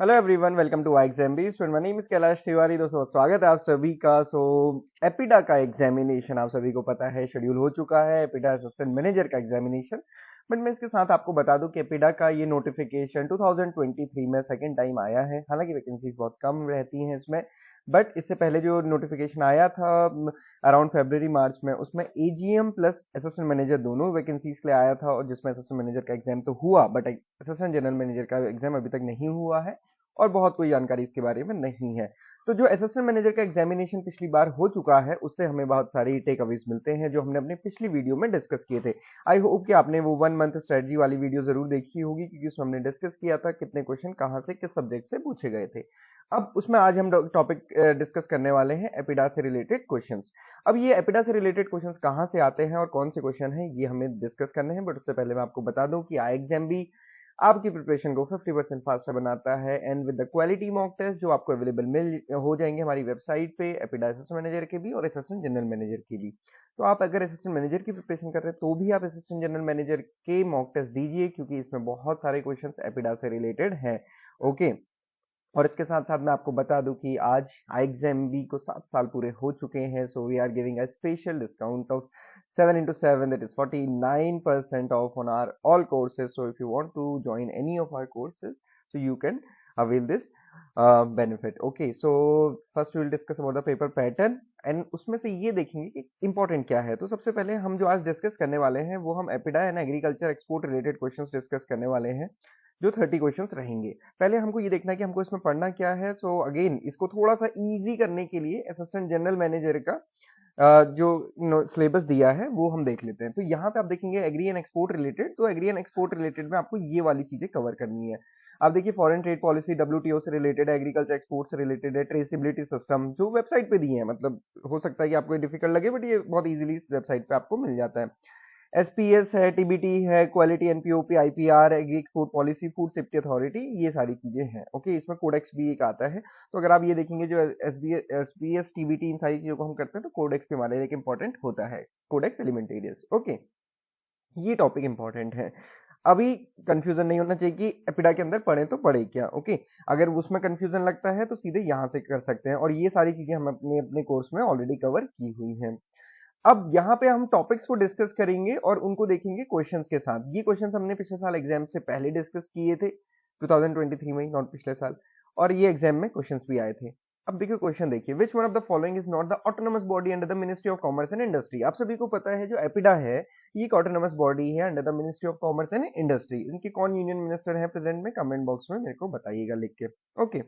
Hello everyone, welcome to exam student. My name is Kailash Tiwari. दोस्तों स्वागत है आप सभी का। एपिडा का एग्जामिनेशन आप सभी को पता है शेड्यूल हो चुका है, एपिडा असिस्टेंट मैनेजर का एग्जामिनेशन। बट मैं इसके साथ आपको बता दूं कि एपिडा का ये नोटिफिकेशन 2023 में सेकंड टाइम आया है। हालांकि वैकेंसीज बहुत कम रहती हैं इसमें, बट इससे पहले जो नोटिफिकेशन आया था अराउंड फरवरी मार्च में, उसमें एजीएम प्लस असिस्टेंट मैनेजर दोनों वैकेंसीज के लिए आया था, और जिसमें असिस्टेंट मैनेजर का एग्जाम तो हुआ बट असिस्टेंट जनरल मैनेजर का एग्जाम अभी तक नहीं हुआ है और बहुत कोई जानकारी इसके बारे में नहीं है। तो जो असिस्टेंट मैनेजर का एग्जामिनेशन पिछली बार हो चुका है, उससे हमें बहुत सारी टेक अवेज मिलते हैं जो हमने अपनी पिछली वीडियो में डिस्कस किए थे। आई होप कि आपने वो 1 मंथ स्ट्रेटजी वाली वीडियो जरूर देखी होगी, क्योंकि उसमें हमने डिस्कस किया था कितने क्वेश्चन कहां से किस सब्जेक्ट से पूछे गए थे। अब उसमें आज हम टॉपिक डिस्कस करने वाले हैं एपिडा से रिलेटेड क्वेश्चंस। अब ये एपिडा से रिलेटेड क्वेश्चंस कहां से आते हैं और कौन से क्वेश्चन हैं, ये हमें डिस्कस करने हैं। बट उससे पहले मैं आपको बता दूं कि आई एग्जाम भी आपकी प्रिपरेशन को 50% फास्टर बनाता है, and with the quality mock test जो आपको अवेलेबल मिल हो जाएंगे हमारी वेबसाइट पे, एपिडा असिस्टेंट मैनेजर के भी और असिस्टेंट जनरल मैनेजर की भी। तो आप अगर असिस्टेंट मैनेजर की प्रिपरेशन कर रहे हैं तो भी आप असिस्टेंट जनरल मैनेजर के मॉक टेस्ट दीजिए, क्योंकि इसमें बहुत सारे क्वेश्चंस एपिडा से रिलेटेड हैं। ओके। और इसके साथ साथ मैं आपको बता दूं कि आज आईएक्सएमबी को 7 साल पूरे हो चुके हैं, so we are giving a special discount of 7 into 7, that is 49% off on our all courses. So if you want to join any of our courses, so you can avail this benefit. Okay, so first we will discuss about the paper pattern, and उसमें से ये देखेंगे कि important क्या है। तो सबसे पहले हम जो आज डिस्कस करने वाले हैं वो हम APEDA and agriculture export related questions discuss करने वाले हैं, जो 30 क्वेश्चंस रहेंगे। पहले हमको ये देखना है कि हमको इसमें पढ़ना क्या है। सो अगेन इसको थोड़ा सा इजी करने के लिए असिस्टेंट जनरल मैनेजर का जो सिलेबस दिया है वो हम देख लेते हैं। तो यहाँ पे आप देखेंगे एग्री एंड एक्सपोर्ट रिलेटेड, तो एग्री एंड एक्सपोर्ट रिलेटेड में आपको ये वाली चीजें कवर करनी है। आप देखिए फॉरेन ट्रेड पॉलिसी डब्ल्यूटीओ से रिलेटेड है, एग्रीकल्चर एक्सपोर्ट से रिलेटेड है, ट्रेसिबिलिटी सिस्टम जो वेबसाइट पे दिए हैं, मतलब हो सकता है कि आपको डिफिकल्ट लगे बट ये बहुत इजीली इस वेबसाइट पे आपको मिल जाता है। एसपीएस है, टीबीटी है, quality NPOP, IPR, agri food policy, food safety authority, ये सारी चीजें हैं। ओके, इसमें कोडेक्स भी एक आता है। तो अगर आप ये देखेंगे जो एसपीएस टीबीटी इन सारी चीजों को हम करते हैं तो कोडेक्स पे हमारे लिए एक इंपॉर्टेंट होता है, कोडेक्स एलिमेंटेरियस। ओके, ये टॉपिक इंपॉर्टेंट है। अभी कंफ्यूजन नहीं होना चाहिए कि एपिडा के अंदर पढ़े तो पढ़े क्या। ओके, अगर उसमें कंफ्यूजन लगता है तो सीधे यहां से कर सकते हैं, और ये सारी चीजें हम अपने अपने कोर्स में ऑलरेडी कवर की हुई हैं। अब यहाँ पे हम टॉपिक्स को डिस्कस करेंगे और उनको देखेंगे क्वेश्चंस के साथ। ये क्वेश्चंस हमने पिछले साल एग्जाम से पहले डिस्कस किए थे 2023 में, नॉट पिछले साल, और ये एग्जाम में क्वेश्चंस भी आए थे। अब देखिए क्वेश्चन देखिए, विच one of the following is not the autonomous body under the ministry of commerce and industry. आप सभी को पता है जो एपिडा है ये एक ऑटोनोमस बॉडी है under the ministry of commerce and industry. इनके कौन यूनियन मिनिस्टर है प्रेजेंट में, कमेंट बॉक्स में मेरे को बताइएगा लिख के। ओके,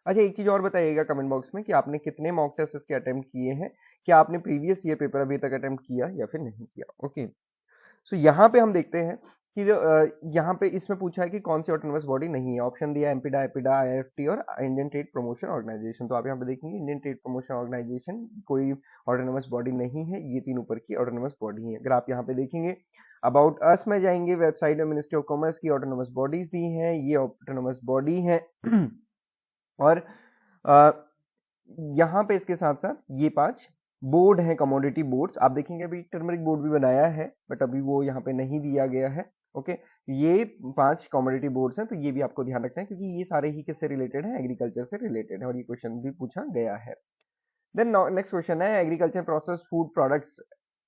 अच्छा एक चीज और बताइएगा कमेंट बॉक्स में कि आपने कितने मॉक टेस्ट इसके अटेम्प्ट किए हैं, क्या आपने प्रीवियस ईयर पेपर अभी तक अटेम्प्ट किया या फिर नहीं किया। ओके, सो यहाँ पे हम देखते हैं कि जो यहाँ पे इसमें पूछा है कि कौन सी ऑटोनोमस बॉडी नहीं है। ऑप्शन दिया एमपीडा, एपिडा, आईएफटी और इंडियन ट्रेड प्रमोशन ऑर्गेनाइजेशन। तो आप यहाँ पे देखेंगे इंडियन ट्रेड प्रमोशन ऑर्गेनाइजेशन कोई ऑटोनोमस बॉडी नहीं है, ये तीन ऊपर की ऑटोनोमस बॉडी है। अगर आप यहाँ पे देखेंगे अबाउट अस में जाएंगे, वेबसाइट में मिनिस्ट्री ऑफ कॉमर्स की ऑटोनोमस बॉडीज दी हैं, ये ऑटोनोमस बॉडी है। और अ, यहाँ पे इसके साथ साथ ये 5 बोर्ड है, कमोडिटी बोर्ड्स। आप देखेंगे अभी टर्मरिक बोर्ड भी बनाया है बट अभी वो यहाँ पे नहीं दिया गया है। ओके, ये 5 कमोडिटी बोर्ड्स हैं, तो ये भी आपको ध्यान रखना है क्योंकि ये सारे ही किससे रिलेटेड है, एग्रीकल्चर से रिलेटेड है, और ये क्वेश्चन भी पूछा गया है। देन नेक्स्ट क्वेश्चन है agriculture process food products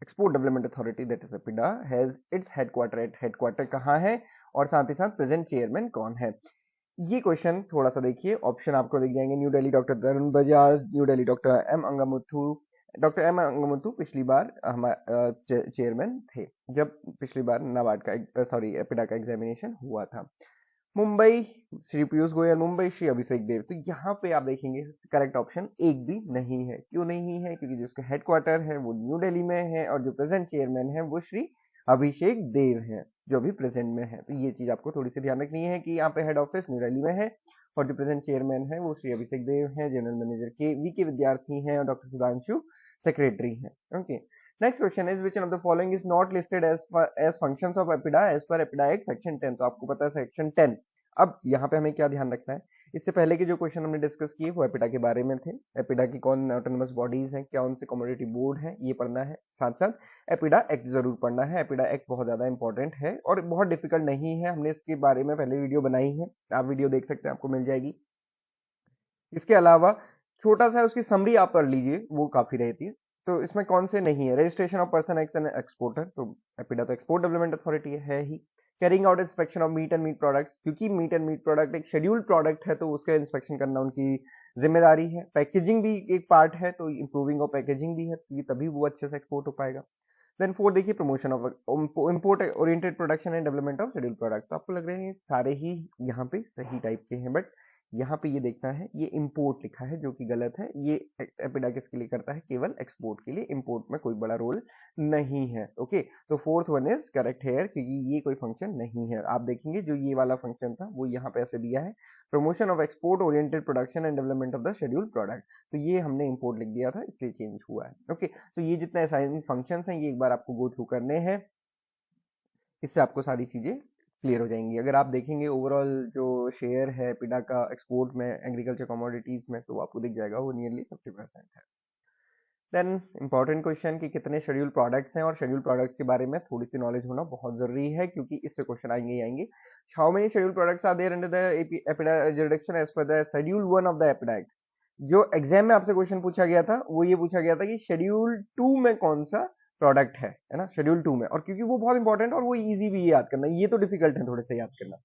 export development authority that is APEDA has its headquarter at, headquarter कहाँ है और साथ ही साथ प्रेजेंट चेयरमैन कौन है। ये क्वेश्चन थोड़ा सा देखिए, ऑप्शन आपको दिख जाएंगे, new Delhi doctor Tarun Bajaj, new Delhi doctor M Angamuthu. Doctor M Angamuthu पिछली बार हमारे चेयरमैन थे जब पिछली बार नाबार्ड का सॉरी एपिडा का एग्जामिनेशन हुआ था। मुंबई श्री पीयूष गोयल, मुंबई श्री अभिषेक देव। तो यहाँ पे आप देखेंगे करेक्ट ऑप्शन एक भी नहीं है। क्यों नहीं है, क्योंकि जिसका हेडक्वार्टर है वो न्यू दिल्ली में है और जो प्रेजेंट चेयरमैन है वो श्री अभिषेक देव हैं, जो भी प्रेजेंट में है। तो ये चीज आपको थोड़ी सी ध्यान रखनी है कि यहाँ पे हेड ऑफिस न्यू दिल्ली में है और जो प्रेजेंट चेयरमैन है वो श्री अभिषेक देव हैं, जनरल मैनेजर के वी के विद्यार्थी हैं और डॉक्टर सुधांशु सेक्रेटरी हैं। Okay, next question is which one of the following is not listed as functions of APEDA as per APEDA act section 10। तो आपको पता है सेक्शन 10 अब यहाँ पे हमें क्या ध्यान रखना है, इससे पहले के जो क्वेश्चन हमने डिस्कस किए वो एपिडा के बारे में थे। एपिडा की कौन ऑटोनोमस बॉडीज हैं, क्या उनसे कमोडिटी बोर्ड है, ये पढ़ना है। साथ साथ एपिडा एक्ट जरूर पढ़ना है। एपिडा एक्ट बहुत ज्यादा इंपॉर्टेंट है और बहुत डिफिकल्ट नहीं है, हमने इसके बारे में पहले वीडियो बनाई है, आप वीडियो देख सकते हैं, आपको मिल जाएगी। इसके अलावा छोटा सा उसकी समरी आप पढ़ लीजिए, वो काफी रहती है। तो इसमें कौन से नहीं है, registration of person X N exporter, तो एपिडा तो एक्सपोर्ट डेवलपमेंट अथॉरिटी है ही। Carrying out inspection of meat and meat products, क्योंकि मीट एंड मीट प्रोडक्ट एक शेड्यूल्ड प्रोडक्ट है तो उसका इंस्पेक्शन करना उनकी जिम्मेदारी है। पैकेजिंग भी एक पार्ट है, तो इंप्रूविंग ऑफ पैकेजिंग भी है, तभी वो अच्छे से एक्सपोर्ट हो पाएगा। देन फोर्थ देखिए, promotion of import oriented production and development of scheduled product. तो आपको लग रहे हैं सारे ही यहाँ पे सही टाइप के हैं, बट यहाँ पे ये देखना है, ये इंपोर्ट लिखा है जो कि गलत है। ये एपिडा किसके लिए करता है, केवल एक्सपोर्ट के लिए, इंपोर्ट में कोई बड़ा रोल नहीं है। ओके, तो fourth one is correct here, क्योंकि ये कोई फंक्शन नहीं है। आप देखेंगे जो ये वाला फंक्शन था वो यहाँ पे ऐसे दिया है, promotion of export oriented production and development of the scheduled product, तो ये हमने इंपोर्ट लिख दिया था इसलिए चेंज हुआ है। ओके, तो ये जितने असाइनमेंट फंक्शंस हैं ये एक बार आपको गो थ्रू करने हैं, इससे आपको सारी चीजें क्लियर हो जाएंगी। अगर आप देखेंगे ओवरऑल जो शेयर है एपिडा का एक्सपोर्ट में एग्रीकल्चर कमोडिटीज में, तो आपको दिख जाएगा वो नियरली 50% है। देन इंपॉर्टेंट क्वेश्चन कि कितने शेड्यूल प्रोडक्ट्स हैं, और शेड्यूल प्रोडक्ट्स के बारे में थोड़ी सी नॉलेज होना बहुत जरूरी है, क्योंकि इससे क्वेश्चन आएंगे ही आएंगे। How many schedule products are there under the APEDA jurisdiction as per the schedule 1 of the APEDA act. जो एग्जाम में आपसे क्वेश्चन पूछा गया था वो ये पूछा गया था कि शेड्यूल 2 में कौन सा प्रोडक्ट है ना, शेड्यूल 2 में। और क्योंकि वो बहुत इंपॉर्टेंट और वो इजी भी याद करना, ये तो डिफिकल्ट है थोड़े से याद करना।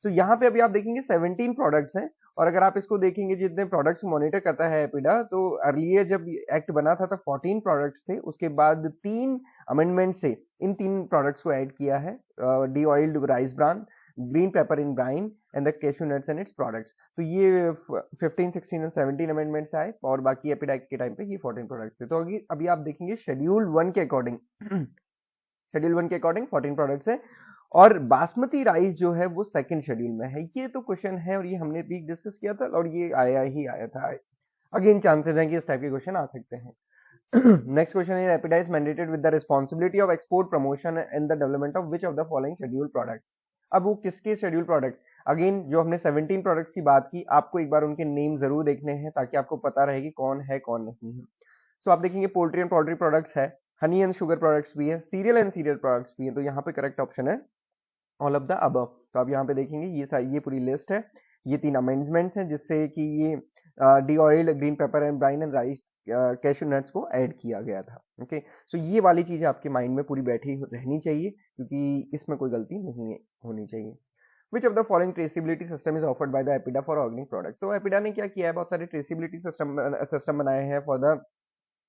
तो यहाँ पे अभी आप देखेंगे 17 प्रोडक्ट्स हैं, और अगर आप इसको देखेंगे जितने प्रोडक्ट्स मॉनिटर करता है एपिडा, तो अर्लियर जब एक्ट बना था तो 14 प्रोडक्ट्स थे, उसके बाद 3 अमेंडमेंट से इन 3 प्रोडक्ट्स को ऐड किया है, de oiled rice bran, green pepper in brine and the cashew nuts and its products. तो ये 15, 16 एंड 17 अमेंडमेंट्स आए, और बाकी एपिडा एक्ट के टाइम पे ये 14 प्रोडक्ट्स थे। तो अभी आप देखेंगे शेड्यूल 1 के अकॉर्डिंग शेड्यूल 1 के अकॉर्डिंग 14 प्रोडक्ट्स है, और बासमती राइस जो है वो सेकंड शेड्यूल में है। ये तो क्वेश्चन है और ये हमने भी डिस्कस किया था और ये आया था। अगेन चांसेस हैं कि इस टाइप के क्वेश्चन आ सकते हैं। Next question is APEDA is mandated with the responsibility of export promotion and the development of which of the following schedule products. अब वो किसके शेड्यूल प्रोडक्ट्स, अगेन जो हमने 17 प्रोडक्ट्स की बात की, आपको एक बार उनके नेम जरूर देखने हैं ताकि आपको पता रहे कि कौन है कौन नहीं है। सो आप देखेंगे पोल्ट्री एंड पोल्ट्री प्रोडक्ट्स है, हनी एंड शुगर प्रोडक्ट्स भी है, सीरियल एंड सीरियल प्रोडक्ट्स भी है, तो यहाँ पे करेक्ट ऑप्शन है ऑल ऑफ द अबव। तो आप यहाँ पे देखेंगे ये पूरी लिस्ट है, ये 3 अमेंडमेंट्स हैं जिससे कि ये de oil, green pepper and brine and rice, cashew nuts को ऐड किया गया था। ओके, सो ये वाली चीजें आपके माइंड में पूरी बैठी रहनी चाहिए, क्योंकि इसमें कोई गलती नहीं होनी चाहिए। Which of the following traceability system is offered by the Epida for organic product? तो एपिडा ने क्या किया है, बहुत सारे ट्रेसिबिलिटी सिस्टम बनाए हैं फॉर द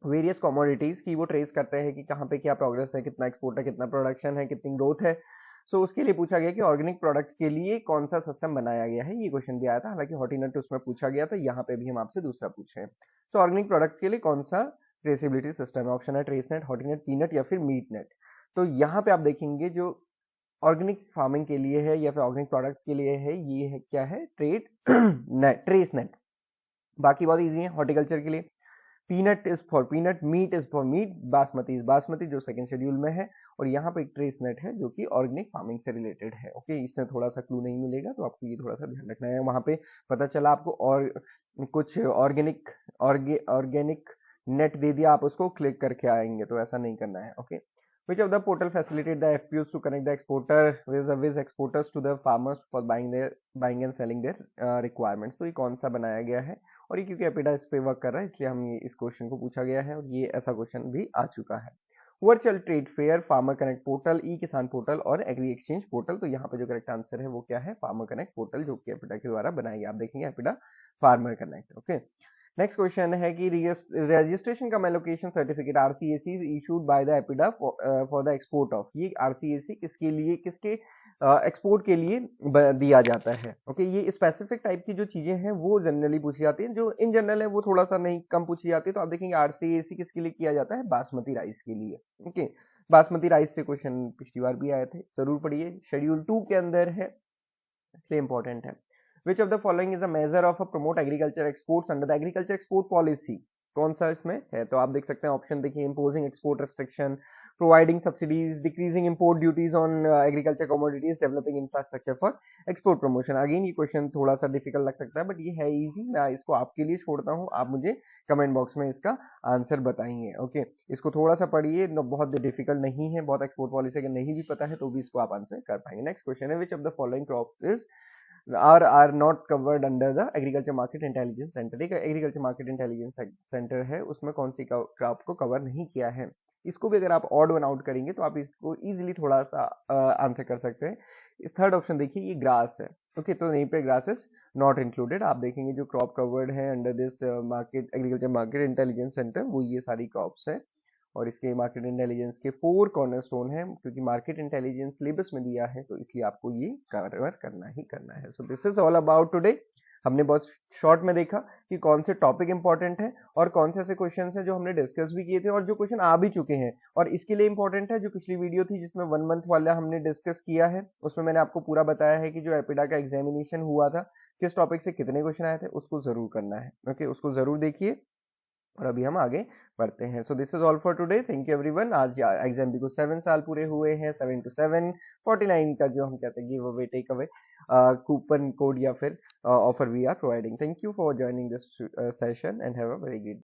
वेरियस कमोडिटीज की, वो ट्रेस करते हैं कि कहाँ पे क्या प्रोग्रेस है, कितना एक्सपोर्ट है, कितना प्रोडक्शन है, कितनी ग्रोथ है। सो उसके लिए पूछा गया कि ऑर्गेनिक प्रोडक्ट्स के लिए कौन सा सिस्टम बनाया गया है, ये क्वेश्चन भी आया था। हालांकि हॉर्टिनट उसमें पूछा गया था, यहाँ पे भी हम आपसे दूसरा पूछे हैं। सो ऑर्गेनिक प्रोडक्ट्स के लिए कौन सा ट्रेसिबिलिटी सिस्टम है, ऑप्शन है ट्रेसनेट, हॉर्टिनट, पीनट या फिर मीटनेट। तो यहाँ पे आप देखेंगे जो ऑर्गेनिक फार्मिंग के लिए है या फिर ऑर्गेनिक प्रोडक्ट्स के लिए है, ये है क्या है, ट्रेड नेट, ट्रेस नेट। बाकी बहुत इजी है हॉर्टिकल्चर के लिए, peanut is for peanut, meat is for meat, basmati is basmati जो सेकंड शेड्यूल में है, और यहाँ पे एक ट्रेस नेट है जो कि ऑर्गेनिक फार्मिंग से रिलेटेड है। ओके, इससे थोड़ा सा क्लू नहीं मिलेगा, तो आपको ये थोड़ा सा ध्यान रखना है। वहां पे पता चला आपको और कुछ ऑर्गेनिक नेट दे दिया, आप उसको क्लिक करके आएंगे, तो ऐसा नहीं करना है। Okay, which of the portal facilitate the FPOs to connect the exporter with exporters to the farmers for buying and selling their requirements? तो ये कौन सा बनाया गया है, और ये क्योंकि एपिडा इस पे वर्क कर रहा है इसलिए हम ये इस क्वेश्चन को पूछा गया है, और ये ऐसा क्वेश्चन भी आ चुका है। Virtual trade fair, farmer connect portal, e Kisan portal और एग्री एक्सचेंज पोर्टल। तो यहाँ पे जो करेक्ट आंसर है वो क्या है, फार्मर कनेक्ट पोर्टल, जो कि एपिडा के द्वारा बनाया गया। आप देखेंगे APEDA farmer connect. Okay, next question है कि registration cum allocation certificate RCAC issued by the APEDA for the export of, ये आरसीएसी किसके लिए, किसके एक्सपोर्ट के लिए दिया जाता है। ओके, ये स्पेसिफिक टाइप की जो चीजें हैं वो जनरली पूछी जाती हैं, जो इन जनरल है वो थोड़ा सा नहीं कम पूछी जाती है। तो आप देखेंगे आरसीएसी किसके लिए किया जाता है, बासमती राइस के लिए। ओके, बासमती राइस से क्वेश्चन पिछली बार भी आए थे, जरूर पढ़िए, शेड्यूल 2 के अंदर है इसलिए इंपॉर्टेंट है। Which of the following is a measure of a promote agriculture exports under the agriculture export policy? कौन सा इसमें है, तो आप देख सकते हैं ऑप्शन देखिए, imposing export restriction, providing subsidies, decreasing import duties on agriculture commodities, developing infrastructure for export promotion. Again ये क्वेश्चन थोड़ा सा डिफिकल्ट लग सकता है, बट ये है इजी, मैं इसको आपके लिए छोड़ता हूँ, आप मुझे कमेंट बॉक्स में इसका आंसर बताइए। ओके, इसको थोड़ा सा पढ़िए, बहुत डिफिकल्ट नहीं है, बहुत एक्सपोर्ट पॉलिसी अगर नहीं भी पता है तो भी इसको आप आंसर कर पाएंगे। नेक्स्ट क्वेश्चन है, which of the following crop is are not covered under the agriculture market intelligence centre. एक एग्रीकल्चर मार्केट इंटेलिजेंस सेंटर है, उसमें कौन सी क्रॉप को कवर नहीं किया है। इसको भी अगर आप ऑड वन आउट करेंगे तो आप इसको इजीली थोड़ा सा आंसर कर सकते हैं। इस थर्ड ऑप्शन देखिए, ये ग्रास है। ओके, तो यहीं पे ग्रासेस नॉट इंक्लूडेड। आप देखेंगे जो क्रॉप कवर्ड है under this market agriculture market intelligence centre, वो ये सारी क्रॉप्स है। और इसके मार्केट इंटेलिजेंस के 4 कॉर्नरस्टोन है, क्योंकि मार्केट इंटेलिजेंस सिलेबस में दिया है तो इसलिए आपको ये कवर करना ही करना है। So this is all about today. हमने बहुत शॉर्ट में देखा कि कौन से टॉपिक इंपॉर्टेंट है और कौन से ऐसे क्वेश्चन हैं जो हमने डिस्कस भी किए थे और जो क्वेश्चन आ भी चुके हैं। और इसके लिए इंपॉर्टेंट है जो पिछली वीडियो थी जिसमें 1 मंथ वाला हमने डिस्कस किया है, उसमें मैंने आपको पूरा बताया है कि जो एपिडा का एग्जामिनेशन हुआ था किस टॉपिक से कितने क्वेश्चन आए थे, उसको जरूर करना है। ओके, उसको जरूर देखिए। और अभी हम आगे बढ़ते हैं। So this is all for today, thank you everyone. आज एग्जाम भी को 7 साल पूरे हुए हैं, 7 to 7 49 का जो हम कहते हैं give away take away coupon code या फिर offer we are providing. Thank you for joining this session and have a very good